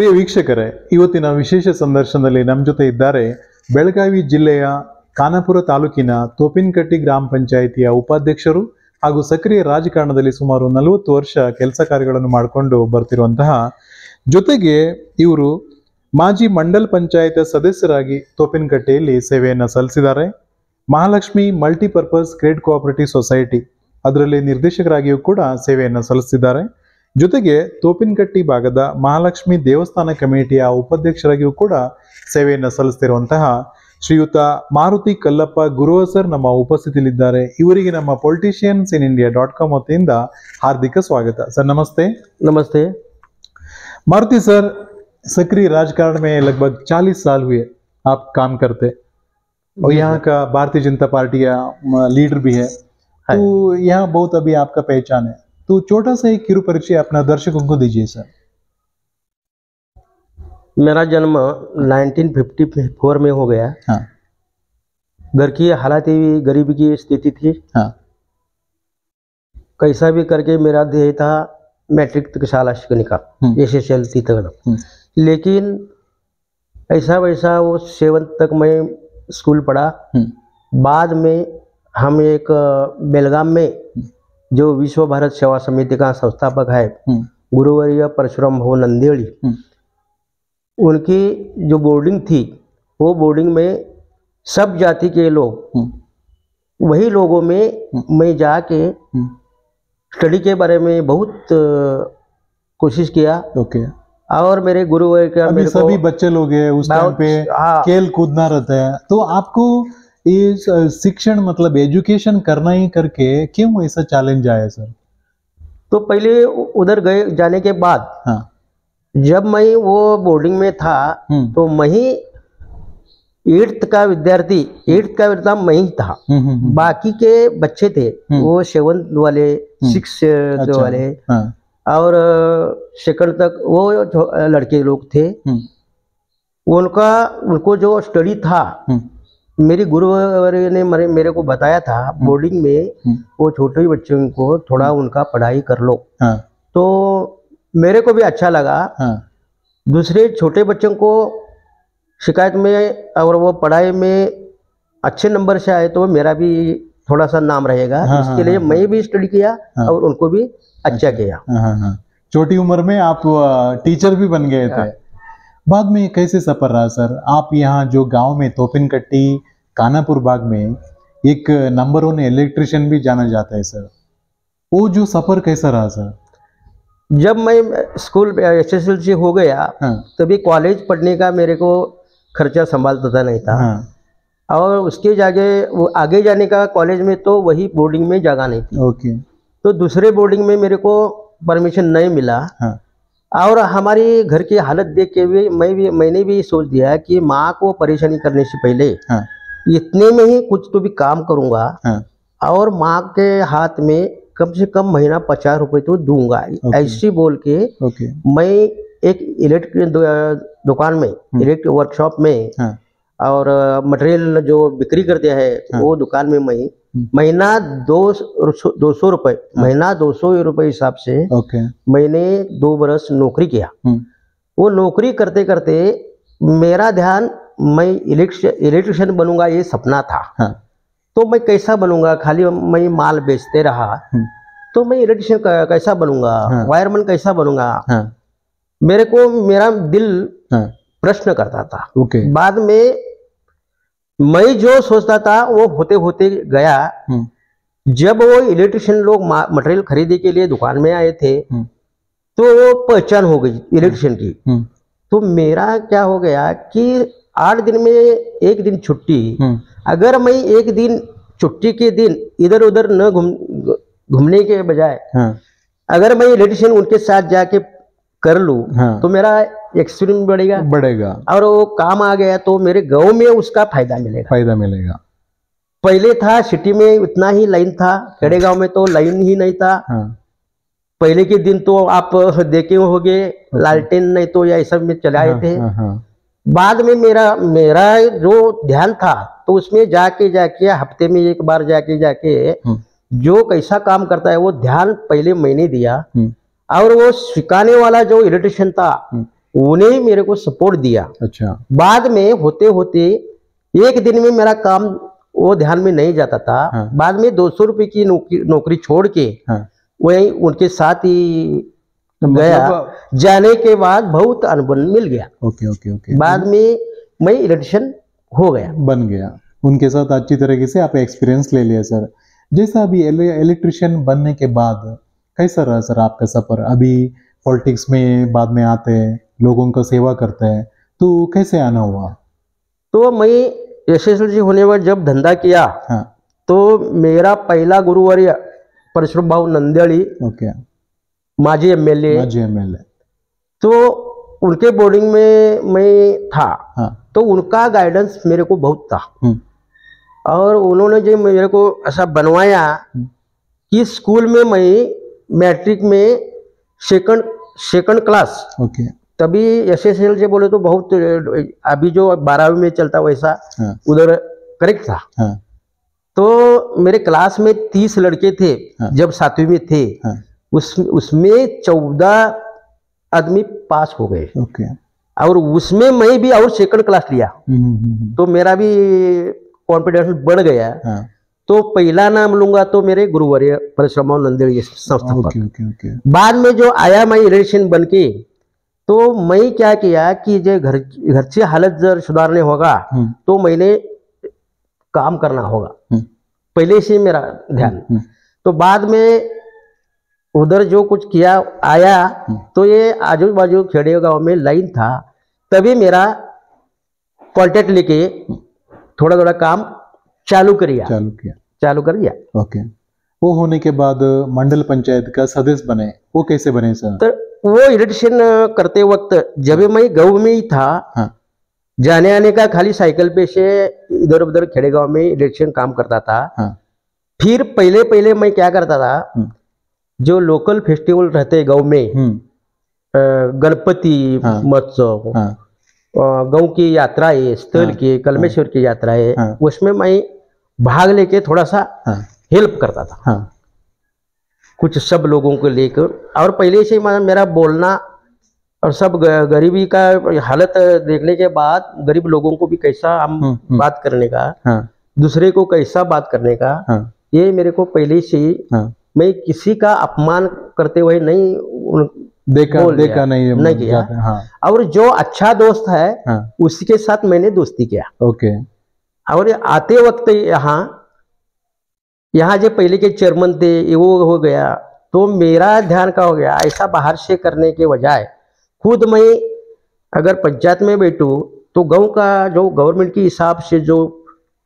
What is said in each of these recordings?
ಪ್ರಿಯ ವೀಕ್ಷಕರೇ, ಇವತ್ತಿನ ವಿಶೇಷ ಸಂದರ್ಶನದಲ್ಲಿ ನಮ್ಮ ಜೊತೆ ಇದ್ದಾರೆ ಬೆಳಗಾವಿ ಜಿಲ್ಲೆಯ ಖಾನಾಪುರ ತಾಲೂಕಿನ ತೋಪಿನಕಟ್ಟಿ ಗ್ರಾಮ ಪಂಚಾಯಿತಿಯ ಉಪಾಧ್ಯಕ್ಷರು ಹಾಗೂ ಸಕ್ರಿಯ ರಾಜಕಾರಣದಲ್ಲಿ ಸುಮಾರು 40 ವರ್ಷ ಕೆಲಸ ಕಾರ್ಯಗಳನ್ನು ಮಾಡಿಕೊಂಡು ಬರ್ತಿರುವಂತಹ, ಜೊತೆಗೆ ಇವರು ಮಾಜಿ ಮಂಡಲ್ ಪಂಚಾಯತ್ ಸದಸ್ಯರಾಗಿ ತೋಪಿನಕಟ್ಟಿಯಲ್ಲಿ ಸೇವೆಯನ್ನು ಸಲ್ಲಿಸಿದ್ದಾರೆ. Mahalakshmi multipurpose credit cooperative society ಅದರಲ್ಲಿ ನಿರ್ದೇಶಕರಾಗಿಯೂ ಕೂಡ ಸೇವೆಯನ್ನು ಸಲ್ಲಿಸಿದ್ದಾರೆ. ಜೊತೆಗೆ ತೋಪಿನಕಟ್ಟಿ ಭಾಗದ ಮಹಾಲಕ್ಷ್ಮಿ ದೇವಸ್ಥಾನ ಕಮಿಟಿಯ ಉಪಾಧ್ಯಕ್ಷರಾಗಿಯೂ ಕೂಡ ಸೇವೆಯನ್ನು ಸಲ್ಲಿಸ್ತಿರುವಂತಹ ಶ್ರೀಯುತ ಮಾರುತಿ ಕಲ್ಲಪ್ಪ ಗುರುವ ಸರ್ ನಮ್ಮ ಉಪಸ್ಥಿತಿಯಲ್ಲಿದ್ದಾರೆ. ಇವರಿಗೆ ನಮ್ಮ politiciansinIndia.com ವತಿಯಿಂದ हार्दिक स्वागत सर. नमस्ते. नमस्ते. मारुति सर, सक्रिय राजकारण में लगभग 40 साल हुए आप काम करते और यहाँ का भारतीय जनता पार्टी का लीडर भी है, तो यहाँ बहुत अभी आपका पहचान है, तो छोटा सा एक किरु परिचय अपना दर्शकों को दीजिए सर. मेरा जन्म 1954 में हो गया. हाँ. घर की हालात ही गरीबी की स्थिति थी. हाँ. कैसा भी करके मेरा ध्येय था मैट्रिक तक शाला निकाल, SSLC तक. लेकिन ऐसा वैसा वो 7th तक मैं स्कूल पढ़ा. बाद में हम एक बेलगाम में जो विश्व भारत सेवा समिति का संस्थापक है गुरुवर्य परशुराम भाऊ नंदेड़ी, उनकी जो बोर्डिंग थी, वो बोर्डिंग में सब जाति के लोग, वही लोगों में मैं जाके स्टडी के बारे में बहुत कोशिश किया. ओके. और मेरे गुरुवर्य का अभी सभी बच्चे लोग हैं उस टाइम पे खेल कूदना रहता है, तो आपको ये शिक्षण मतलब एजुकेशन करना ही करके क्यों ऐसा चैलेंज आया सर? तो पहले उधर गए जाने के बाद, हाँ, जब मैं वो बोर्डिंग में था तो मैं ही 8th का विद्यार्थी मैं ही था. बाकी के बच्चे थे वो 7th वाले, 6th वाले, हाँ, और 2nd तक वो लड़के लोग थे. उनको जो स्टडी था, मेरी गुरुवर्य ने मेरे को बताया था बोर्डिंग में वो छोटे बच्चों को थोड़ा उनका पढ़ाई कर लो. हाँ. तो मेरे को भी अच्छा लगा. हाँ. दूसरे छोटे बच्चों को शिकायत में और वो पढ़ाई में अच्छे नंबर से आए तो मेरा भी थोड़ा सा नाम रहेगा. हाँ, इसके हाँ, लिए हाँ, मैं भी स्टडी किया. हाँ. और उनको भी अच्छा किया. हाँ, हाँ. छोटी उम्र में आप टीचर भी बन गए थे. बाद में कैसे सफर रहा सर? आप यहाँ जो गांव में तोपिनकट्टी कानापुर बाग में एक नंबर 1 इलेक्ट्रिशियन भी जाना जाता है सर, वो जो सफर कैसा रहा सर? जब मैं स्कूल SSLC हो गया, हाँ, तभी कॉलेज पढ़ने का मेरे को खर्चा संभालता नहीं था. हाँ, और उसके वो आगे जाने का कॉलेज में तो वही बोर्डिंग में जगह नहीं थी. ओके. तो दूसरे बोर्डिंग में मेरे को परमिशन नहीं मिला. हाँ. और हमारी घर की हालत देख के भी मैंने भी सोच दिया कि माँ को परेशानी करने से पहले हाँ, इतने में ही कुछ तो भी काम करूँगा. हाँ, और माँ के हाथ में कम से कम महीना 50 रुपए तो दूंगा. ऐसी बोल के ओके. मैं एक इलेक्ट्रिक दुकान में, इलेक्ट्रिक वर्कशॉप में, हाँ, और मटेरियल जो बिक्री करते हैं, हाँ, वो दुकान में मैं महीना 200 रुपए, महीना 200 रुपए हिसाब से ओके. मैंने 2 बरस नौकरी किया. वो नौकरी करते करते मेरा ध्यान मैं इलेक्ट्रिशियन बनूंगा ये सपना था. हाँ. तो मैं कैसा बनूंगा? खाली मैं माल बेचते रहा तो मैं इलेक्ट्रिशियन कैसा बनूंगा? हाँ. वायरमैन कैसा बनूंगा? हाँ. मेरा दिल हाँ. प्रश्न करता था. ओके. बाद में मैं जो सोचता था वो होते होते गया. जब वो इलेक्ट्रिशियन लोग मटेरियल खरीदने के लिए दुकान में आए थे तो वो पहचान हो गई इलेक्ट्रिशियन की. तो मेरा क्या हो गया कि 8 दिन में 1 दिन छुट्टी. अगर मैं 1 दिन छुट्टी के दिन इधर उधर न घूमने के बजाय अगर मैं इलेक्ट्रिशियन उनके साथ जाके कर लूं, तो मेरा एक्सपीरियंस बढ़ेगा और वो काम आ गया तो मेरे गांव में उसका फायदा मिलेगा. पहले था सिटी में इतना ही लाइन था, खेड़े गांव में तो लाइन ही नहीं था. पहले के दिन तो आप देखे होंगे लालटेन नहीं तो या सब में चलाए थे. बाद में मेरा जो ध्यान था तो उसमें जाके हफ्ते में एक बार जाके जो कैसा काम करता है वो ध्यान पहले मैंने दिया. और वो सिखाने वाला जो इलेक्ट्रिशियन था उन्हें ही मेरे को सपोर्ट दिया। अच्छा। बाद में होते होते एक दिन में मेरा काम वो ध्यान में नहीं जाता था। हाँ। बाद में 200 रुपए की नौकरी छोड़ के हाँ। वही उनके साथ ही तो गया। मतलब जाने के बाद बहुत अनुभव मिल गया। Okay okay okay. बाद में मैं इलेक्ट्रिशियन हो गया, बन गया। उनके साथ अच्छी तरीके से आप एक्सपीरियंस ले लिया सर। जैसा अभी इलेक्ट्रिशियन बनने के बाद कैसा रहा सर आपका सफर? अभी पॉलिटिक्स में बाद में आते हैं, लोगों का सेवा करते हैं, तो कैसे आना हुआ? तो मैं एसएसएलसी होने पर जब धंधा किया, हाँ। तो मेरा पहला गुरुवर्य परशुराम भाऊ नंदेड़ी, ओके। माजी एमएलए, माजी एमएलए। तो उनके बोर्डिंग में मैं था। हाँ। तो उनका गाइडेंस मेरे को बहुत था। हम्म। और उन्होंने जो मेरे को ऐसा बनवाया कि स्कूल में मैं मैट्रिक में सेकंड क्लास, ओके। तभी एसएसएल से बोले तो बहुत, अभी जो 12वीं में चलता वैसा हाँ। उधर करेक्ट था। हाँ। तो मेरे क्लास में 30 लड़के थे। हाँ। जब 7वीं में थे। हाँ। उसमें 14 आदमी पास हो गए। ओके। और उसमें मैं भी और सेकंड क्लास लिया। तो मेरा भी कॉन्फिडेंस बढ़ गया। हाँ। तो पहला नाम लूंगा तो मेरे गुरुवर्य परशुराम नंदेड़ी संस्थापक। Okay okay okay. बाद में जो आया मैं इलेक्ट्रिशियन बन के, तो मैं क्या किया कि जो घरची हालत जर सुधारने होगा तो मैंने काम करना होगा, पहले से मेरा ध्यान। तो बाद में उधर जो कुछ किया आया, तो ये आजू बाजू खेड़े गांव में लाइन था, तभी मेरा कॉन्टेक्ट लेके थोड़ा थोड़ा काम चालू कर दिया। ओके। वो होने के बाद मंडल पंचायत का सदस्य बने, वो कैसे बने सर? तो वो इलेक्ट्रिशियन करते वक्त जब मैं गाँव में ही था। हाँ। जाने आने का खाली साइकिल पे से इधर उधर खेड़े गांव में इलेक्ट्रिशियन काम करता था। हाँ। फिर पहले मैं क्या करता था, जो लोकल फेस्टिवल रहते गांव में, गणपति महोत्सव, गांव की यात्रा है, स्थल की, कलमेश्वर की यात्रा है, उसमें मैं भाग लेके थोड़ा सा हेल्प करता था। कुछ सब लोगों को लेकर। और पहले से मेरा बोलना और सब गरीबी का हालत देखने के बाद, गरीब लोगों को भी कैसा हम बात करने का, दूसरे को कैसा बात करने का, ये मेरे को पहले से ही, मैं किसी का अपमान करते हुए नहीं देखा नहीं किया। और जो अच्छा दोस्त है उसके साथ मैंने दोस्ती किया। ओके। और आते वक्त यहाँ जो पहले के चेयरमैन थे वो हो गया, तो मेरा ध्यान का हो गया ऐसा बाहर से करने के बजाय खुद मैं अगर पंचायत में बैठूं तो गांव का जो गवर्नमेंट के हिसाब से जो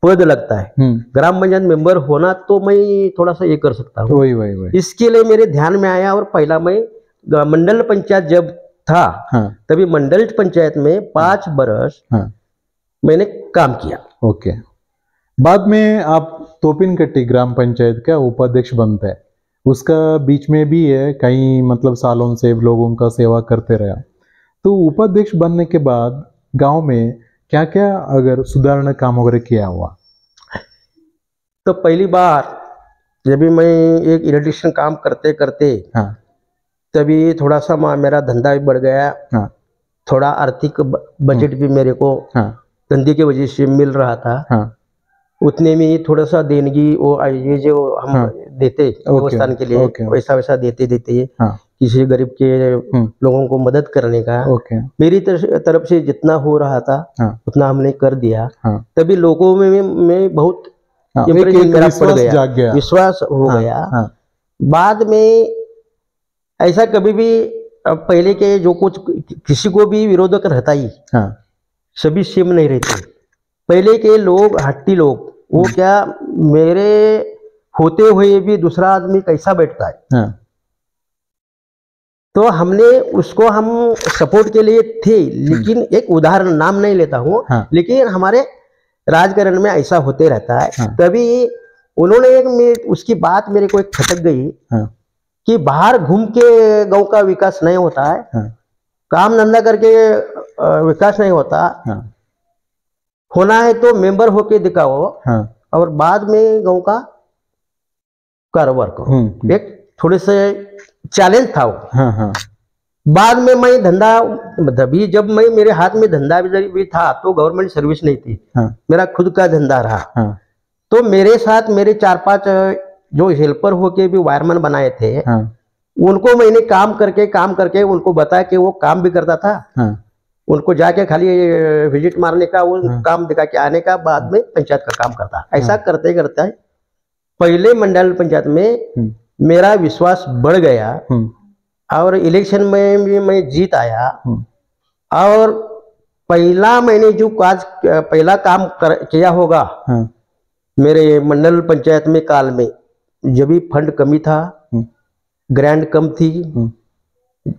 पद लगता है ग्राम पंचायत मेंबर होना, तो मैं थोड़ा सा ये कर सकता हूँ। वही। इसके लिए मेरे ध्यान में आया। और पहला मैं मंडल पंचायत जब था, तभी मंडल पंचायत में 5 बरस मैंने काम किया। ओके। बाद में आप तोपिनकट्टी ग्राम पंचायत का उपाध्यक्ष बनते हैं, उसका बीच में भी है कई मतलब सालों से लोगों का सेवा करते रहा। तो उपाध्यक्ष बनने के बाद गांव में क्या क्या अगर सुधारना काम वगैरह किया हुआ? तो पहली बार जब भी मैं एक इलेक्ट्रिशियन काम करते करते, तभी थोड़ा सा मेरा धंधा भी बढ़ गया। थोड़ा आर्थिक बजट भी मेरे को धंधे की वजह से मिल रहा था। उतने में ही थोड़ा सा देनगी वो ये जो हम देते देवस्थान के लिए, वैसा देते किसी गरीब के लोगों को मदद करने का। मेरी तरफ से जितना हो रहा था उतना हमने कर दिया। तभी लोगों में बहुत मेरा पड़ गया, विश्वास हो गया। बाद में ऐसा कभी भी पहले के जो कुछ किसी को भी विरोधक रहता ही, सभी सेम नहीं रहते। पहले के लोग हट्टी लोग, वो क्या मेरे होते हुए भी दूसरा आदमी कैसा बैठता है, तो हमने उसको हम सपोर्ट के लिए थे। लेकिन एक उदाहरण नाम नहीं लेता हूँ, लेकिन हमारे राजकारण में ऐसा होते रहता है। तभी उन्होंने उसकी बात मेरे को एक खटक गई कि बाहर घूम के गांव का विकास नहीं होता है, काम धंधा करके विकास नहीं होता, होना है तो मेंबर होके दिखाओ और बाद में गांव का कारोबार करो। एक थोड़े से चैलेंज था वो। बाद में मैं धंधा, तभी जब मैं मेरे हाथ में धंधा भी था तो गवर्नमेंट सर्विस नहीं थी। हाँ। मेरा खुद का धंधा रहा। हाँ। तो मेरे साथ मेरे 4-5 जो हेल्पर होके भी वायरमैन बनाए थे, हाँ। उनको मैंने काम करके उनको बताया कि वो काम भी करता था। हाँ। उनको जाके खाली विजिट मारने का, वो काम दिखा के आने का, बाद में पंचायत का काम करता। ऐसा करते करते पहले मंडल पंचायत में मेरा विश्वास बढ़ गया और इलेक्शन में भी मैं जीत आया। और पहला मैंने जो पहला काम किया होगा मेरे मंडल पंचायत में काल में, जब भी फंड कमी था, ग्रांट कम थी,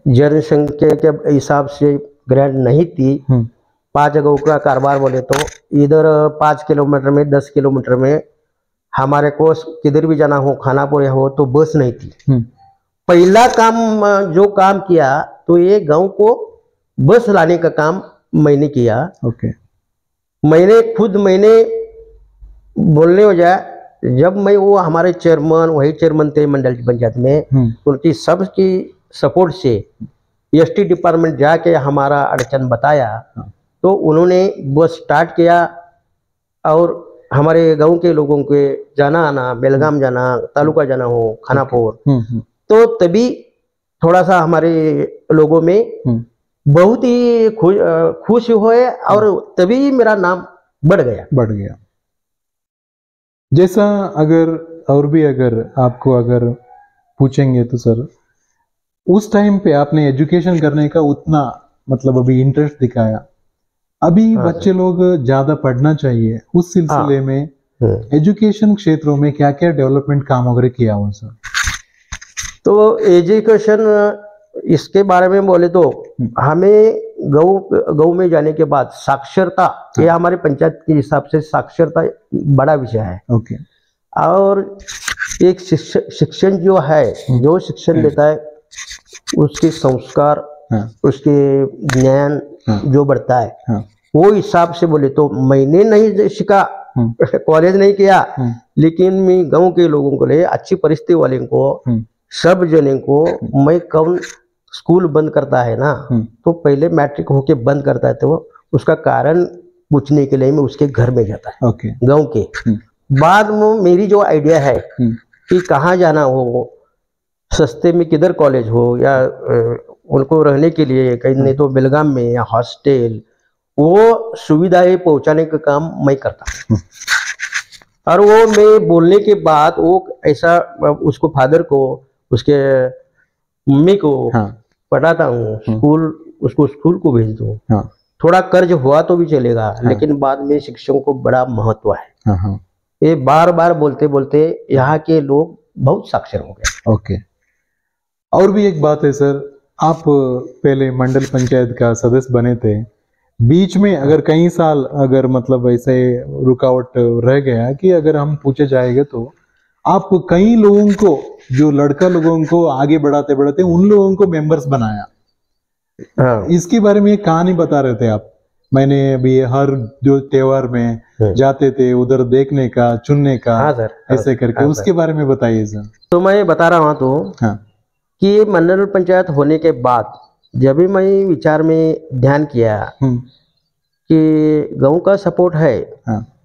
जनसंख्या के हिसाब से ग्रांट नहीं थी। 5 जगहों का कारोबार बोले तो इधर 5 किलोमीटर में 10 किलोमीटर में हमारे को किधर भी जाना हो, खानापुर हो, तो बस नहीं थी। पहला काम जो काम किया तो ये गांव को बस लाने का काम मैंने किया। ओके। मैंने बोलने हो जाए, जब मैं वो हमारे चेयरमैन, वही चेयरमैन थे मंडल की पंचायत में, उनकी सबकी सपोर्ट से एसटी डिपार्टमेंट जाके हमारा अड़चन बताया, तो उन्होंने बस स्टार्ट किया और हमारे गांव के लोगों के जाना आना, बेलगाम जाना, तालुका जाना हो, खानापुर, तो तभी थोड़ा सा हमारे लोगों में बहुत ही खुश हुए और तभी मेरा नाम बढ़ गया। जैसा अगर और भी अगर आपको अगर पूछेंगे तो सर, उस टाइम पे आपने एजुकेशन करने का उतना मतलब अभी इंटरेस्ट दिखाया, अभी बच्चे लोग ज्यादा पढ़ना चाहिए, उस सिलसिले में एजुकेशन क्षेत्रों में क्या क्या डेवलपमेंट काम वगैरह किया हो सर? तो एजुकेशन इसके बारे में बोले तो हमें गाँव में जाने के बाद साक्षरता, ये हमारे पंचायत के हिसाब से साक्षरता बड़ा विषय है। ओके। और एक शिक्षण जो है, जो शिक्षण देता है उसके संस्कार, उसके ज्ञान जो बढ़ता है, वो हिसाब से बोले तो मैंने नहीं सीखा, कॉलेज नहीं किया, लेकिन मैं गांव के लोगों को लिए, अच्छी परिस्थिति वाले को, सब जने को, मैं कौन स्कूल बंद करता है ना, तो पहले मैट्रिक होके बंद करता है, तो उसका कारण पूछने के लिए मैं उसके घर में जाता है। ओके। गांव के बाद में मेरी जो आइडिया है कि कहाँ जाना हो, सस्ते में किधर कॉलेज हो, या उनको रहने के लिए कहीं नहीं तो बेलगाम में या हॉस्टल, वो सुविधाएं पहुंचाने का काम मैं करता हूँ। और वो मैं बोलने के बाद वो ऐसा उसको फादर को, उसके मम्मी को पढ़ाता हूँ, स्कूल, उसको स्कूल को भेज दूँ। थोड़ा कर्ज हुआ तो भी चलेगा, लेकिन बाद में शिक्षकों को बड़ा महत्व है। ये बार बार बोलते बोलते यहाँ के लोग बहुत साक्षर हो गए। ओके। और भी एक बात है सर, आप पहले मंडल पंचायत का सदस्य बने थे, बीच में अगर कई साल अगर मतलब ऐसे रुकावट रह गया कि अगर हम पूछे जाएंगे तो आप कई लोगों को, जो लड़का लोगों को आगे बढ़ाते बढ़ाते उन लोगों को मेंबर्स बनाया। इसके बारे में एक कहानी बता रहे थे आप। मैंने अभी हर जो त्योहार में जाते थे उधर देखने का, चुनने का, ऐसे करके, उसके बारे में बताइए सर। तो मैं बता रहा हूँ तो कि मंडल पंचायत होने के बाद जब भी मैं विचार में ध्यान किया कि गांव का सपोर्ट है,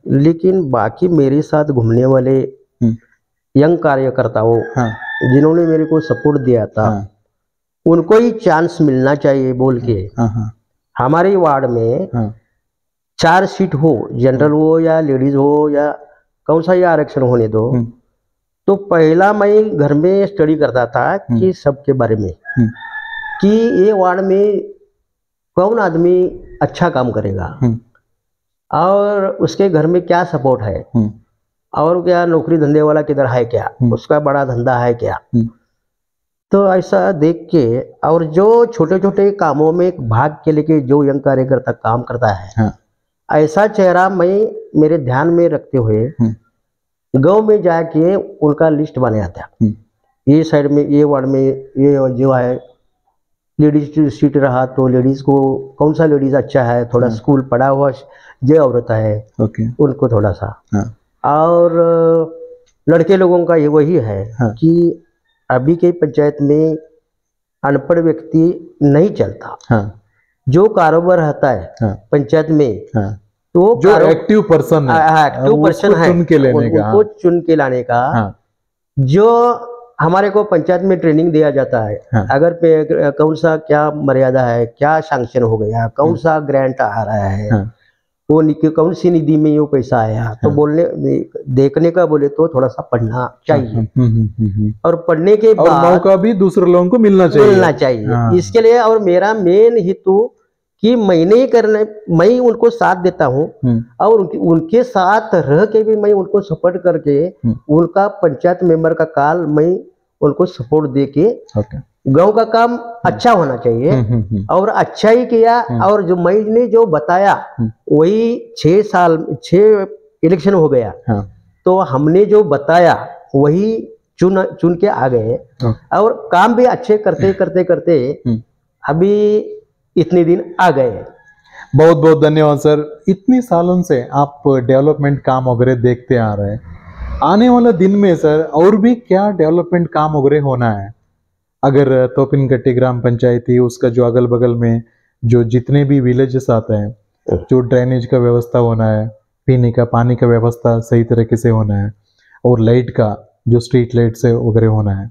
लेकिन बाकी मेरे साथ घूमने वाले यंग कार्यकर्ताओं जिन्होंने मेरे को सपोर्ट दिया था, उनको ही चांस मिलना चाहिए बोल के हमारे वार्ड में 4 सीट हो, जनरल हो या लेडीज हो या कौन सा ही आरक्षण होने दो, तो पहला मैं घर में स्टडी करता था कि सबके बारे में, कि ये वार्ड में कौन आदमी अच्छा काम करेगा और उसके घर में क्या सपोर्ट है, और क्या नौकरी धंधे वाला किधर है, क्या उसका बड़ा धंधा है क्या। तो ऐसा देख के, और जो छोटे छोटे कामों में भाग के लेके जो यंग कार्यकर्ता काम करता है, ऐसा चेहरा मैं मेरे ध्यान में रखते हुए गांव में जाके उनका लिस्ट बनाया था। ये साइड में, ये वार्ड में ये जो है लेडीज सीट रहा तो लेडीज को कौन सा लेडीज अच्छा है, थोड़ा स्कूल पढ़ा हुआ जो औरत है उनको थोड़ा सा, और लड़के लोगों का ये वही है कि अभी के पंचायत में अनपढ़ व्यक्ति नहीं चलता। हाँ, जो कारोबार रहता है हाँ, पंचायत में, हाँ, तो जो एक्टिव पर्सन है, एक्टिव पर्सन उसको है, चुन के लेने का। उनको चुन के लाने का। हाँ, जो हमारे को पंचायत में ट्रेनिंग दिया जाता है, हाँ, अगर कौन सा क्या मर्यादा है, क्या सैंक्शन हो गया, कौन सा ग्रांट आ रहा है, हाँ, वो कौन सी निधि में वो पैसा आया, तो बोलने देखने का बोले तो थोड़ा सा पढ़ना चाहिए। और पढ़ने के और बाद मौका भी दूसरे लोगों को मिलना चाहिए। हाँ। इसके लिए। और मेरा मेन हेतु कि मैं नहीं करने, मैं उनको साथ देता हूँ और उनके साथ रह के भी मैं उनको सपोर्ट करके उनका पंचायत मेंबर का काल मैं उनको सपोर्ट दे के गाँव का काम अच्छा होना चाहिए। और अच्छा ही किया। और जो मैंने जो बताया वही 6 इलेक्शन हो गया, तो हमने जो बताया वही चुन के आ गए और काम भी अच्छे करते करते करते अभी इतने दिन आ गए। बहुत बहुत धन्यवाद सर। इतनी सालों से आप डेवलपमेंट काम वगैरह देखते आ रहे हैं, आने वाला दिन में सर और भी क्या डेवलपमेंट काम वगैरह होना है? अगर तोपिनकट्टी ग्राम पंचायत ही, उसका जो अगल बगल में जो जितने भी विलेजेस आते हैं, जो ड्रेनेज का व्यवस्था होना है, पीने का पानी का व्यवस्था सही तरीके से होना है, और लाइट का जो स्ट्रीट लाइट से वगैरह होना है,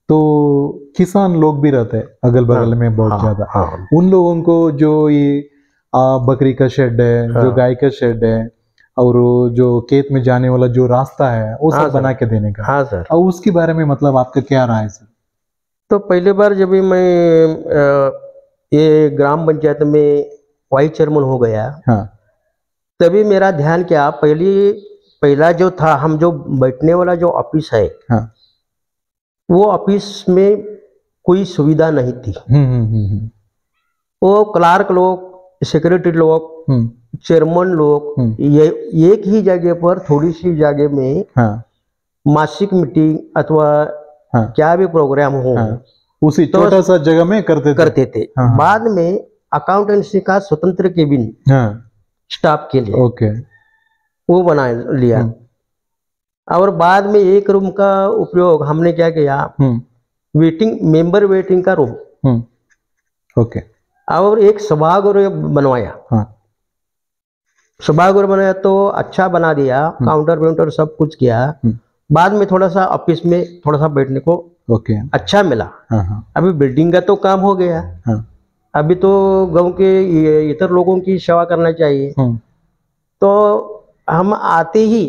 तो किसान लोग भी रहते हैं अगल बगल में बहुत ज्यादा। उन लोगों को जो ये बकरी का शेड है, जो गाय का शेड है, और जो खेत में जाने वाला जो रास्ता है, वो सब बना के देने का। हाँ सर। और उसके बारे में मतलब आपका क्या राय है सर? तो पहली बार जब भी मैं ये ग्राम पंचायत में वाइस चेयरमैन हो गया, हाँ, तभी मेरा ध्यान क्या, पहला जो था, हम जो बैठने वाला जो ऑफिस है, हाँ, वो ऑफिस में कोई सुविधा नहीं थी। वो क्लार्क लोग, सेक्रेटरी लोग, चेयरमैन लोग ये एक ही जगह पर थोड़ी सी जगह में मासिक मीटिंग अथवा क्या भी प्रोग्राम हो, उसी छोटा सा जगह में करते थे। बाद में अकाउंटेंसी का स्वतंत्र केबिन स्टाफ के लिए वो बना लिया। और बाद में एक रूम का उपयोग हमने क्या किया, मेंबर वेटिंग का रूम, और एक सभागृह बनवाया। सभागृह बनाया तो अच्छा बना दिया, काउंटर वाउंटर सब कुछ किया। बाद में थोड़ा सा ऑफिस में थोड़ा सा बैठने को अच्छा मिला। अभी बिल्डिंग का तो काम हो गया, अभी तो गांव के इतर लोगों की सेवा करना चाहिए। तो हम आते ही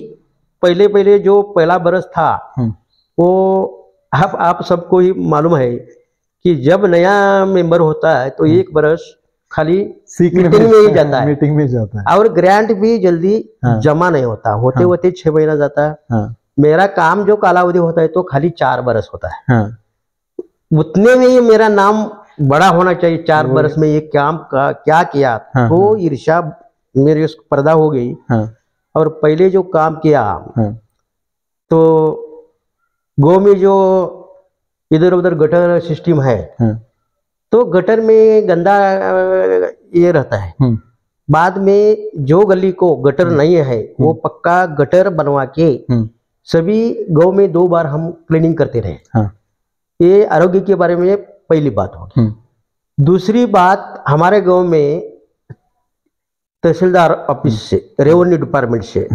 पहले जो पहला बरस था, वो आप सबको ही मालूम है कि जब नया मेंबर होता है तो एक बरस खाली मीटिंग में ही जाता है, और ग्रांट भी जल्दी जमा नहीं होता, होते 6 महीना जाता है। मेरा काम जो कालावधि होता है तो खाली 4 बरस होता है। उतने में ही मेरा नाम बड़ा होना चाहिए। 4 बरस में ये काम का क्या किया, तो ईर्ष्या मेरी पर्दा हो गई। और पहले जो काम किया, तो गाँव में जो इधर उधर गटर सिस्टम है, तो गटर में गंदा ये रहता है। बाद में जो गली को गटर नहीं है, वो पक्का गटर बनवा के सभी गांव में 2 बार हम क्लीनिंग करते रहे। ये आरोग्य के बारे में पहली बात होगी। दूसरी बात, हमारे गांव में तहसीलदार ऑफिस से, रेवेन्यू डिपार्टमेंट से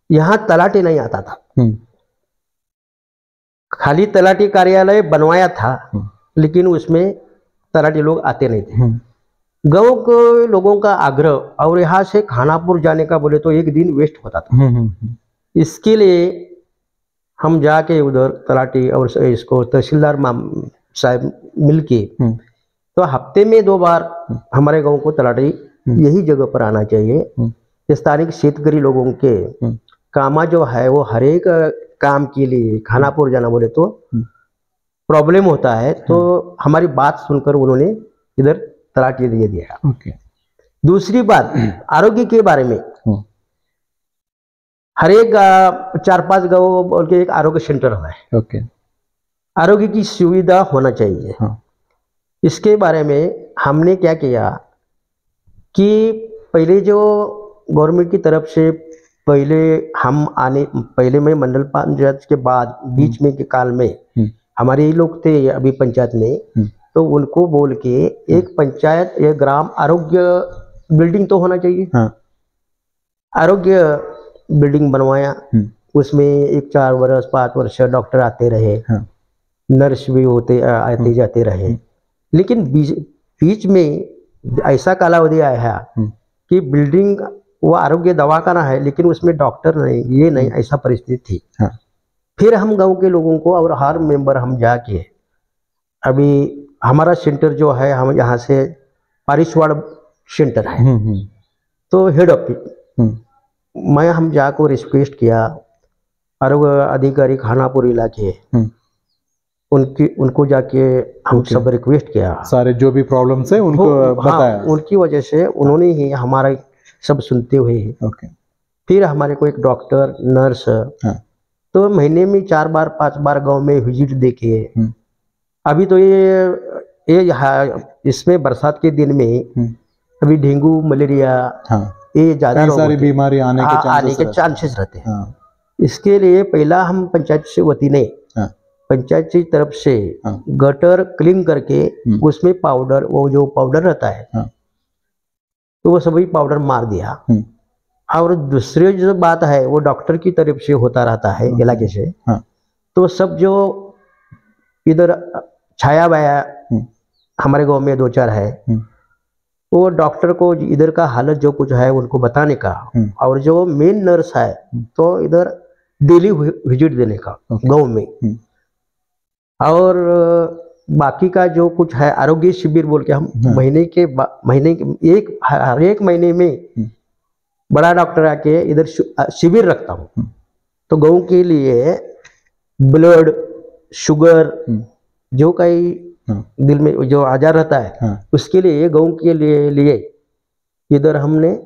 यहाँ तलाटी नहीं आता था। खाली तलाटी कार्यालय बनवाया था, लेकिन उसमें तलाटी लोग आते नहीं थे। गांव के लोगों का आग्रह, और यहाँ से खानापुर जाने का बोले तो 1 दिन वेस्ट होता था। इसके लिए हम जाके उधर तलाटी और इसको तहसीलदार साहब मिलके, तो हफ्ते में 2 बार हमारे गांव को तलाटी यही जगह पर आना चाहिए। स्थानिक शेतकरी लोगों के कामा जो है, वो हर एक काम के लिए खानापुर जाना बोले तो प्रॉब्लम होता है, तो हमारी बात सुनकर उन्होंने इधर तलाटी दे दिया। दूसरी बात, आरोग्य के बारे में हर एक 4-5 गाँव बोल के एक आरोग्य सेंटर है। आरोग्य की सुविधा होना चाहिए। इसके बारे में हमने क्या किया कि पहले जो गवर्नमेंट की तरफ से, पहले मैं मंडल पंचायत के बाद बीच में के काल में हमारे ही लोग थे अभी पंचायत में, तो उनको बोल के एक पंचायत या ग्राम आरोग्य बिल्डिंग तो होना चाहिए। हाँ। आरोग्य बिल्डिंग बनवाया, उसमें एक 4 वर्ष 5 वर्ष डॉक्टर आते रहे, हाँ। नर्स भी होते आते जाते रहे, लेकिन बीच में ऐसा कालावधि आया है कि बिल्डिंग वो आरोग्य दवाखाना है लेकिन उसमें डॉक्टर नहीं, ये नहीं, ऐसा परिस्थिति थी। हाँ। फिर हम गांव के लोगों को और हर मेंबर हम जाके, अभी हमारा सेंटर जो है, हम यहाँ से पारिशवाड़ सेंटर है, तो हेड ऑफिस मैं हम जाकर रिक्वेस्ट किया आरोग्य अधिकारी खानापुर इलाके, उनको जाके हम सब रिक्वेस्ट किया, सारे जो भी प्रॉब्लम्स है उनको बताया। उनकी वजह से उन्होंने ही हमारा सब सुनते हुए फिर हमारे को एक डॉक्टर नर्स, तो महीने में 4 बार 5 बार गांव में विजिट देके, अभी तो ये इसमें बरसात के दिन में अभी डेंगू मलेरिया ये ज्यादा सारी बीमारी आने के चांसेस रहते हैं। इसके लिए पहला हम पंचायत से वती ने पंचायत की तरफ से गटर क्लीन करके उसमें पाउडर, वो जो पाउडर रहता है तो वो सभी पाउडर मार दिया। और दूसरी जो बात है वो डॉक्टर की तरफ से होता रहता है इलाके से, तो सब जो इधर छाया वाया हमारे गांव में 2-4 है, वो डॉक्टर को इधर का हालत जो कुछ है उनको बताने का, और जो मेन नर्स है तो इधर डेली विजिट देने का गांव में, और बाकी का जो कुछ है आरोग्य शिविर बोल के हम हर एक महीने में बड़ा डॉक्टर आके इधर शिविर रखता हूँ। तो गांव के लिए ब्लड शुगर जो कई दिल में जो आजार रहता है उसके लिए गांव के लिए इधर हमने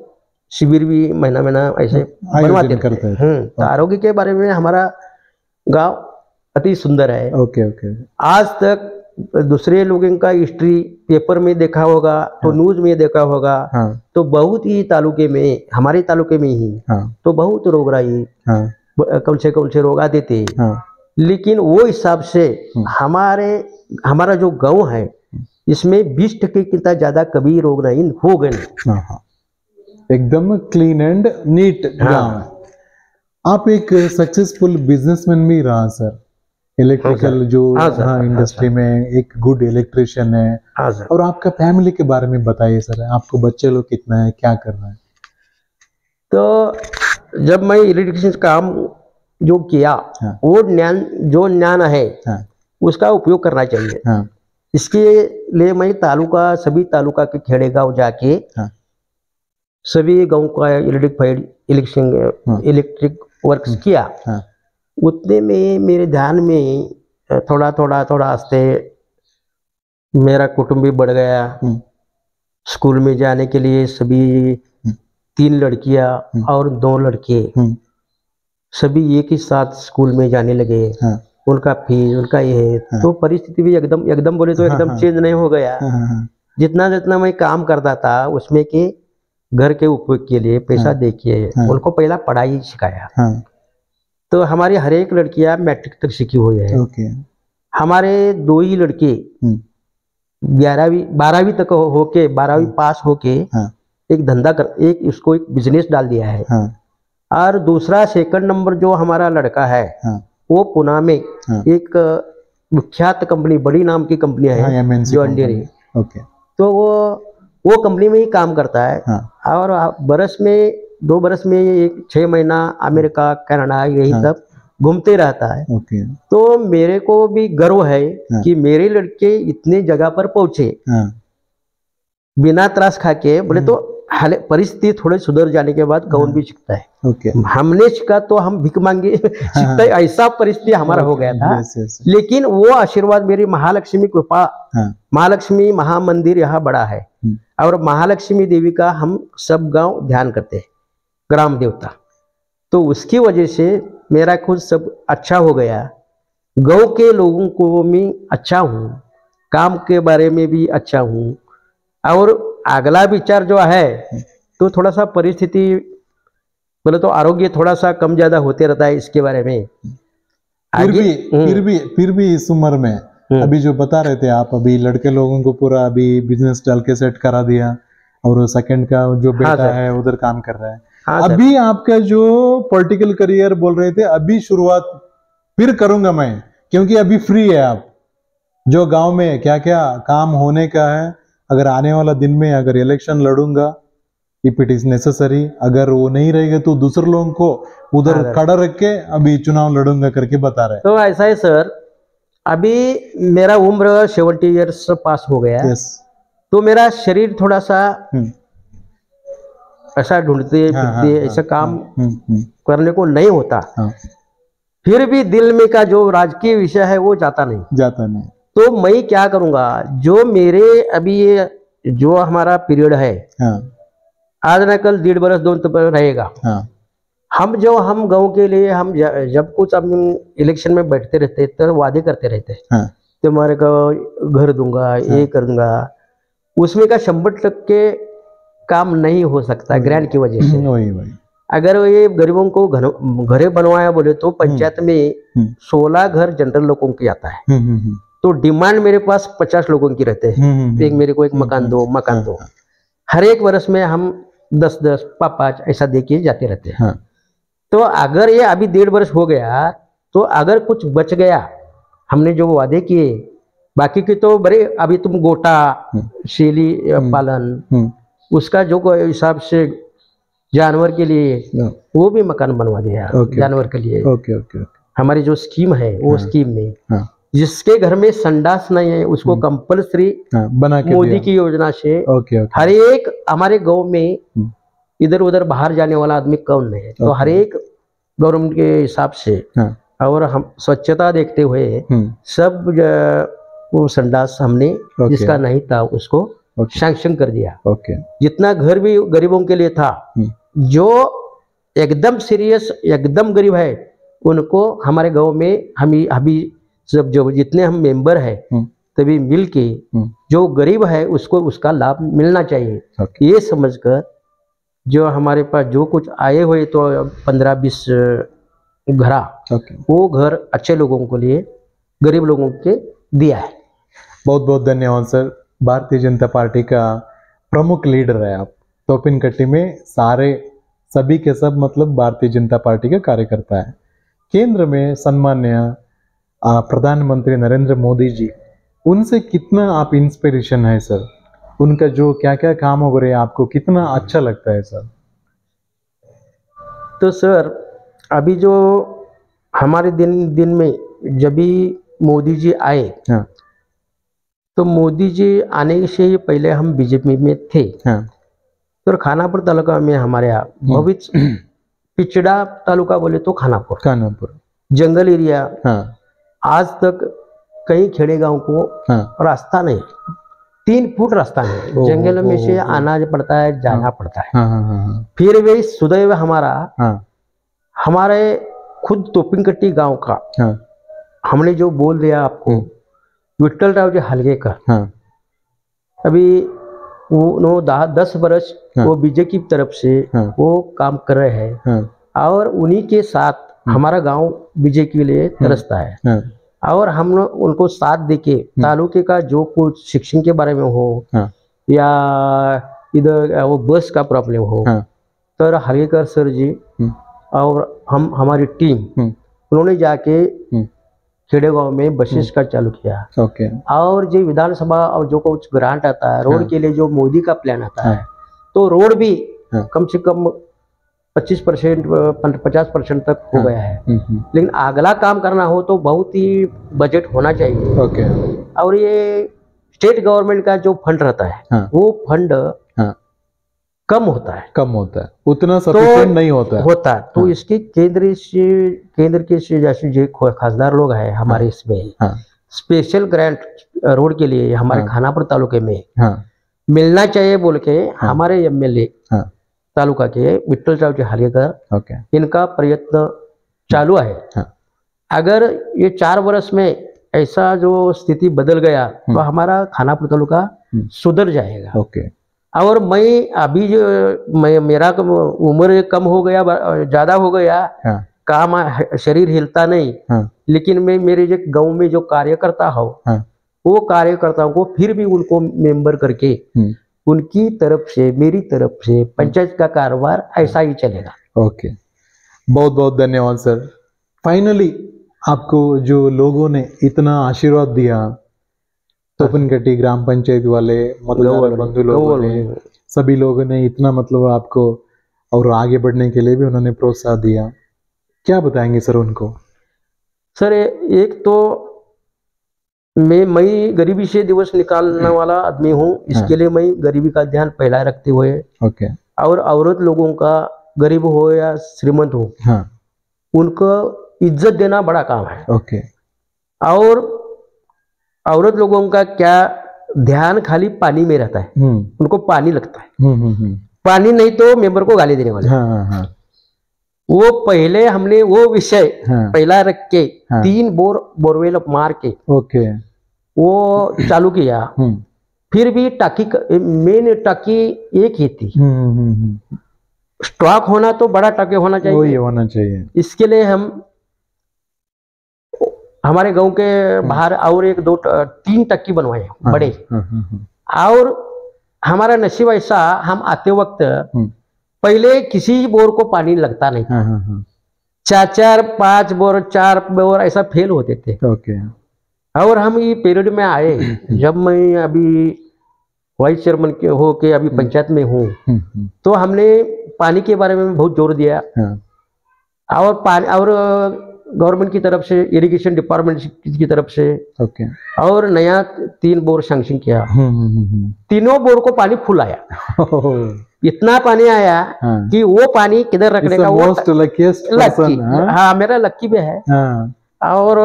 शिविर भी महीना ऐसे बनवाते करते हैं। तो आरोग्य के बारे में हमारा गांव अति सुंदर है। ओके। आज तक दूसरे लोगों का हिस्ट्री पेपर में देखा होगा, तो न्यूज में देखा होगा, तो बहुत ही तालुके में, हमारे तालुके में ही तो बहुत रोगराई, कौन से रोग आते थे, लेकिन वो हिसाब से हमारा जो गांव है इसमें 20% कितना ज्यादा कभी रोग नहीं हो गए। एकदम क्लीन एंड नीट गांव है। आप एक सक्सेसफुल बिजनेसमैन भी रहा सर, इलेक्ट्रिकल जो इंडस्ट्री में एक गुड इलेक्ट्रिशियन है। और आपका फैमिली के बारे में बताइए सर, आपको बच्चे लोग कितना है, क्या कर रहे हैं? तो जब मैं इलेक्ट्रिशियन काम जो किया, वो ज्ञान है उसका उपयोग करना चाहिए। इसके लिए मैं सभी तालुका के खेड़े गाँव जाके सभी गाँव का इलेक्ट्रिक वर्क्स किया। उतने में मेरे ध्यान में थोड़ा आस्ते मेरा कुटुंब भी बढ़ गया। स्कूल में जाने के लिए सभी 3 लड़कियां और 2 लड़के सभी एक ही साथ स्कूल में जाने लगे। उनका फीस, उनका ये, तो परिस्थिति भी एकदम बोले तो एकदम चेंज नहीं हो गया। जितना मैं काम करता था उसमें के घर के उपयोग के लिए पैसा देके उनको पहला पढ़ाई सिखाया। तो हमारी हर एक लड़कियां मैट्रिक तक सीखी हुई है। हमारे 2 ही लड़के 12वीं तक होके 12वीं पास होके एक धंधा एक बिजनेस डाल दिया है। और दूसरा सेकंड नंबर जो हमारा लड़का है वो पुणे में एक विख्यात कंपनी, बड़ी नाम की कंपनी है जो अंडेरी, तो वो कंपनी में ही काम करता है। और 2 बरस में 6 महीना अमेरिका कनाडा यही सब घूमते रहता है। तो मेरे को भी गर्व है कि मेरे लड़के इतने जगह पर पहुंचे बिना त्रास खा के। बोले तो परिस्थिति थोड़े सुधर जाने के बाद कौन भी सीखता है। हमने सीखा तो हम भिख मांगे सीखते, ऐसा परिस्थिति हमारा हो गया था। लेकिन वो आशीर्वाद मेरी महालक्ष्मी कृपा, महालक्ष्मी महामंदिर यहाँ बड़ा है और महालक्ष्मी देवी का हम सब गांव ध्यान करते हैं, ग्राम देवता। तो उसकी वजह से मेरा खुद सब अच्छा हो गया। गांव के लोगों को मैं अच्छा हूँ, काम के बारे में भी अच्छा हूँ। और अगला विचार जो है तो थोड़ा सा परिस्थिति बोले तो आरोग्य थोड़ा सा कम ज्यादा होते रहता है इसके बारे में। फिर भी इस उम्र में अभी जो बता रहे थे आप, अभी लड़के लोगों को पूरा अभी बिजनेस डाल के सेट करा दिया, और सेकंड का जो बेटा सर। है उधर काम कर रहा है। हाँ सर। अभी आपका जो पॉलिटिकल करियर बोल रहे थे, अभी शुरुआत फिर करूंगा मैं, क्योंकि अभी फ्री है आप, जो गांव में क्या क्या काम होने का है, अगर आने वाला दिन में अगर इलेक्शन लड़ूंगा, इफ इट इज नेसेसरी, अगर वो नहीं रहेगा तो दूसरे लोगों को उधर हाँ सर। खड़ा रख के अभी चुनाव लड़ूंगा करके बता रहे तो ऐसा है सर, अभी मेरा उम्र 70 ईयर्स पास हो गया हैं। है, यस। तो मेरा शरीर थोड़ा सा हम्म, ऐसा ढूंढते हाँ, फिरते हाँ, ऐसा काम हम्म, करने को नहीं होता। हाँ, फिर भी दिल में का जो राजकीय विषय है वो जाता नहीं। जाता नहीं। तो मैं क्या करूंगा, जो मेरे अभी ये जो हमारा पीरियड है, हाँ, आज न कल 1.5 बरस 2 तो रहेगा। हाँ, हम गांव के लिए हम जब कुछ हम इलेक्शन में बैठते रहते तो वादे करते रहते, हाँ, तुम्हारे को घर दूंगा, ये कर दूंगा, उसमें का 100% काम नहीं हो सकता ग्रांट की वजह से। वही वही। अगर ये गरीबों को घरे बनवाया बोले तो पंचायत में 16 घर जनरल लोगों की आता है, तो डिमांड मेरे पास 50 लोगों की रहते हैं, एक मेरे को एक मकान दो, मकान दो। हर एक वर्ष में हम 10-10, 5-5 ऐसा देके जाते रहते हैं। तो अगर ये अभी 1.5 बरस हो गया, तो अगर कुछ बच गया, हमने जो वादे किए, बाकी के तो बड़े, अभी तुम गोटा शेली पालन, उसका जो हिसाब से जानवर के लिए वो भी मकान बनवा दिया। जानवर के लिए हमारी जो स्कीम है वो स्कीम में जिसके घर में संडास नहीं है उसको कंपल्सरी बना के मोदी की योजना से हर एक हमारे गांव में इधर उधर बाहर जाने वाला आदमी कौन है, तो हर एक गवर्नमेंट के हिसाब से और हम स्वच्छता देखते हुए सब वो संडास हमने जिसका नहीं था उसको सैंक्शन कर दिया। जितना घर भी गरीबों के लिए था, जो एकदम सीरियस एकदम गरीब है उनको हमारे गांव में हम अभी सब जो जितने हम मेंबर है तभी मिल के जो गरीब है उसको उसका लाभ मिलना चाहिए, ये समझकर जो हमारे पास जो कुछ आए हुए तो 15-20 घरा वो घर अच्छे लोगों के लिए गरीब लोगों के दिया है। बहुत बहुत धन्यवाद सर। भारतीय जनता पार्टी का प्रमुख लीडर है आप तोपिनकट्टी में, सारे सभी के सब मतलब भारतीय जनता पार्टी के कार्यकर्ता है। केंद्र में सम्मान्य प्रधानमंत्री नरेंद्र मोदी जी, उनसे कितना आप इंस्पिरेशन है सर? उनका जो क्या क्या काम हो रहे हैं आपको कितना अच्छा लगता है सर? तो सर अभी जो हमारे दिन में जब भी मोदी जी आए, तो मोदी जी आने से पहले हम बीजेपी में थे। तो खानापुर तालुका में हमारे यहाँ बहुत पिछड़ा तालुका बोले तो खानापुर जंगल एरिया, आज तक कई खेड़े गांव को रास्ता नहीं, 3 फुट रास्ता नहीं, जंगल में से आना पड़ता है, जाना पड़ता है। फिर भी सुदैव हमारे खुद तोपिनकट्टी गांव का हमने जो बोल दिया आपको, विट्ठल राव जी हलगेकर, अभी वो 10 बरस वो बीजेपी की तरफ से वो काम कर रहे हैं, और उन्हीं के साथ हमारा गांव बीजेपी के लिए तरसता है। और हम उनको साथ देके तालुके का जो कुछ शिक्षण के बारे में हो या इधर वो बस का प्रॉब्लम हो, तो हलगेकर सर जी और हमारी टीम उन्होंने जाके खेड़े गांव में बसेस का चालू किया। और जो विधानसभा और जो कुछ ग्रांट आता है रोड के लिए, जो मोदी का प्लान आता है, तो रोड भी कम से कम 25% 50% तक हो गया है। लेकिन अगला काम करना हो तो बहुत ही बजट होना चाहिए। और ये स्टेट गवर्नमेंट का जो फंड रहता है वो फंड कम होता है, उतना सफिशिएंट नहीं होता है। तो इसके केंद्र के जैसे जो खासदार लोग हैं हमारे इसमें स्पेशल ग्रांट रोड के लिए हमारे खानापुर तालुके में मिलना चाहिए बोल के हमारे एमएलए तालुका के विट्ठल राव जी हलगेकर, इनका प्रयत्न चालू है। अगर ये 4 वर्ष में ऐसा जो स्थिति बदल गया तो हमारा खानापुर तालुका सुधर जाएगा। और मैं अभी जो मेरा उम्र कम हो गया, ज्यादा हो गया, काम शरीर हिलता नहीं, हाँ, लेकिन मैं मेरे जो गांव में जो कार्यकर्ता हो, हाँ, वो कार्यकर्ताओं को फिर भी उनको मेंबर करके उनकी तरफ से मेरी तरफ से पंचायत का कारोबार ऐसा ही चलेगा। ओके, बहुत बहुत धन्यवाद सर। फाइनली आपको जो लोगों ने इतना आशीर्वाद दिया, तोपनकट्टी ग्राम पंचायत वाले, मतदार बंधु लोगों ने, सभी लोगों ने इतना मतलब आपको और आगे बढ़ने के लिए भी उन्होंने प्रोत्साहन दिया, क्या बताएंगे सर उनको? सर एक तो मैं गरीबी से दिवस निकालने वाला आदमी हूँ, इसके लिए मैं गरीबी का ध्यान पहला रखते हुए, ओके, और औरत लोगों का, गरीब हो या श्रीमंत हो, हाँ, उनको इज्जत देना बड़ा काम है। ओके, और औरत लोगों का क्या ध्यान खाली पानी में रहता है, उनको पानी लगता है, पानी नहीं तो मेंबर को गाली देने वाले। हाँ, हाँ, हाँ, वो पहले हमने वो विषय हाँ, पहला रख के हाँ, 3 बोरवेल मार के ओके, वो चालू किया। फिर भी टाकी मेन टाकी एक ही थी, स्टॉक होना तो बड़ा टाकी होना वही चाहिए, होना चाहिए। इसके लिए हम हमारे गांव के बाहर और 1-2-3 टक्की बनवाए बड़े। और हमारा नसीब ऐसा, हम आते वक्त पहले किसी बोर को पानी लगता नहीं था, 4-4, 5 बोर, 4 बोर ऐसा फेल होते थे। ओके, और हम ये पीरियड में आए जब मैं अभी वाइस चेयरमैन के हो के अभी पंचायत में हूँ, तो हमने पानी के बारे में बहुत जोर दिया। और पानी और गवर्नमेंट की तरफ से, इरिगेशन डिपार्टमेंट की तरफ से, ओके, और नया 3 बोर सैंक्शन किया। तीनों बोर को पानी फुल आया, इतना पानी आया कि वो पानी किधर रखने का, वो लक्की, हाँ मेरा लक्की भी है। और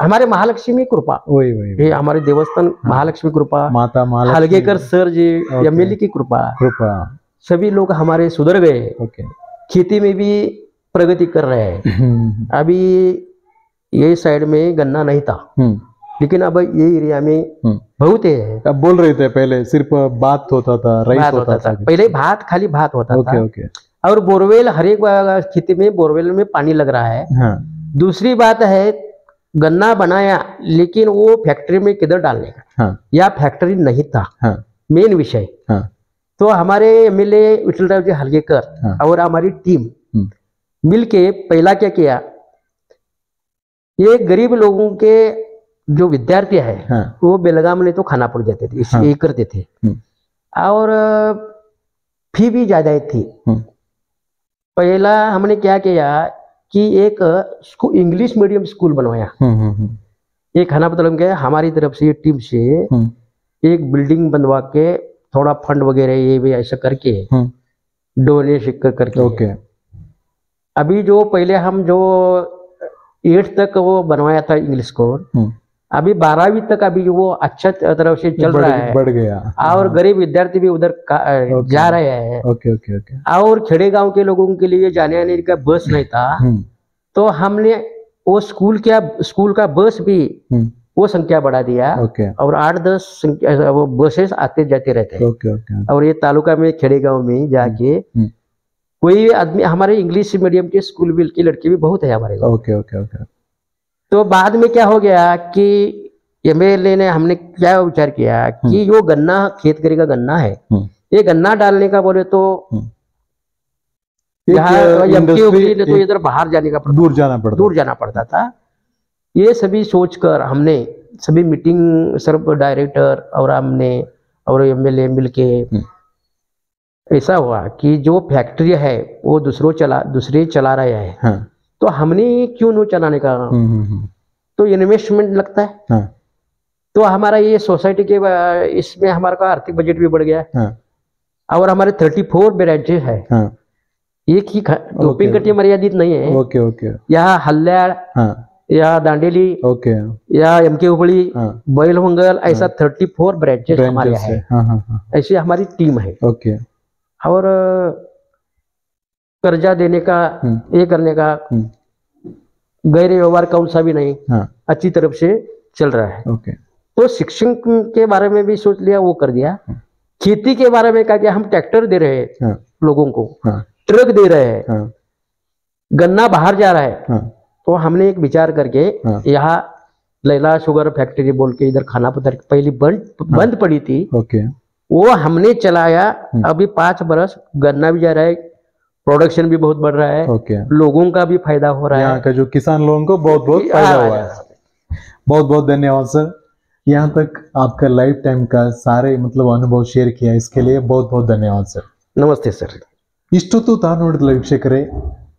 हमारे महालक्ष्मी कृपा, वही हमारे देवस्थान महालक्ष्मी कृपा, माता हलगेकर सर जी एमएलए की कृपा, सभी लोग हमारे सुधर गए। खेती में भी प्रगति कर रहे हैं। अभी ये साइड में गन्ना नहीं था, लेकिन अब ये एरिया में बहुत है। अब बोल रहे थे पहले सिर्फ बात होता था, राइस होता था, पहले खाली भात होता था। और बोरवेल, हर एक खेती में बोरवेल में पानी लग रहा है। दूसरी बात है, गन्ना बनाया लेकिन वो फैक्ट्री में किधर डालने का, या फैक्ट्री नहीं था, मेन विषय। तो हमारे एमएलए विठलराव जी हलगेकर और हमारी टीम मिलके पहला क्या किया, ये गरीब लोगों के जो विद्यार्थी है वो बेलगाम नहीं तो खानापुर जाते थे, ये करते थे। और फी भी ज्यादा थी। पहला हमने क्या किया कि एक इंग्लिश मीडियम स्कूल बनवाया। एक खानापुर के हमारी तरफ से टीम से एक बिल्डिंग बनवा के, थोड़ा फंड वगैरह ये भी ऐसा करके डोनेशन करके। अभी जो पहले हम जो 8 तक वो बनवाया था इंग्लिश स्कूल, अभी 12वीं तक अभी वो अच्छा तरफ से चल रहा है, बढ़ गया। और गरीब विद्यार्थी भी उधर जा रहे हैं। और खेड़े गांव के लोगों के लिए जाने आने का बस नहीं था, तो हमने वो स्कूल का बस भी वो संख्या बढ़ा दिया। और 8-10 वो बसेस आते जाते रहते हैं। और ये तालुका में खेड़े गांव में जाके कोई आदमी, हमारे इंग्लिश मीडियम के स्कूल की लड़की भी बहुत है हमारे गाँव। तो बाद में क्या हो गया कि एमएलए ने, हमने क्या विचार किया कि जो गन्ना खेत करेगा गन्ना है, ये गन्ना डालने का बोले तो तो इधर बाहर जाने का दूर जाना पड़ता था। ये सभी सोचकर हमने सभी मीटिंग, सर्व डायरेक्टर और हमने और एमएलए मिलके ऐसा हुआ कि जो फैक्ट्री है वो दूसरे चला रहे हैं, तो हमने क्यों नहीं चलाने का, तो इन्वेस्टमेंट लगता है। तो हमारा ये सोसाइटी के इसमें हमारा का आर्थिक बजट भी बढ़ गया। और हमारे 34 ब्रांचेस है, एक ही तोपिनकट्टी मर्यादित नहीं है। यहाँ हल्ल्याड़, या दांडेली, या एमके हुबली, बैलहोंगल, ऐसा 34 ब्रांचेस हमारे हैं। ऐसी हमारी टीम है। और कर्जा देने का, ये करने का, गैर व्यवहार कौन सा भी नहीं, अच्छी तरफ से चल रहा है। तो शिक्षण के बारे में भी सोच लिया, वो कर दिया। खेती के बारे में कहा कि हम ट्रैक्टर दे रहे हैं लोगों को, ट्रक दे रहे हैं। गन्ना बाहर जा रहा है, हाँ, तो हमने एक विचार करके हाँ। यहाँ लैला शुगर फैक्ट्री बोल के इधर खानापुर पहले बंद पड़ी थी, ओके, वो हमने चलाया। अभी 5 बरस गन्ना भी जा रहा है, प्रोडक्शन भी बहुत बढ़ रहा है, ओके। लोगों का भी फायदा हो रहा यहाँ है। का जो किसान लोगों को बहुत बहुत फायदा हुआ है। बहुत बहुत धन्यवाद सर, यहाँ तक आपका लाइफ टाइम का सारे मतलब अनुभव शेयर किया, इसके लिए बहुत बहुत धन्यवाद सर. ನಮಸ್ತೆ ಸರ್. ಇಷ್ಟೊತ್ತು ತಾನು ನೋಡಿದ ವೀಕ್ಷಕರೇ,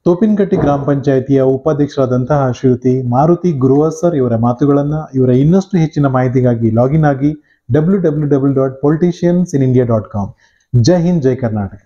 ತೋಪಿನಕಟ್ಟಿ ಗ್ರಾಮ ಪಂಚಾಯಿತಿಯ ಉಪಾಧ್ಯಕ್ಷರಾದಂತಹ ಶ್ರೀಯುತಿ ಮಾರುತಿ ಗುರುವ ಸರ್ ಇವರ ಮಾತುಗಳನ್ನ, ಇವರ ಇನ್ನಷ್ಟು ಹೆಚ್ಚಿನ ಮಾಹಿತಿಗಾಗಿ ಲಾಗಿನ್ ಆಗಿ www.politiciansinIndia.com. ಜೈ ಹಿಂದ್, ಜೈ ಕರ್ನಾಟಕ.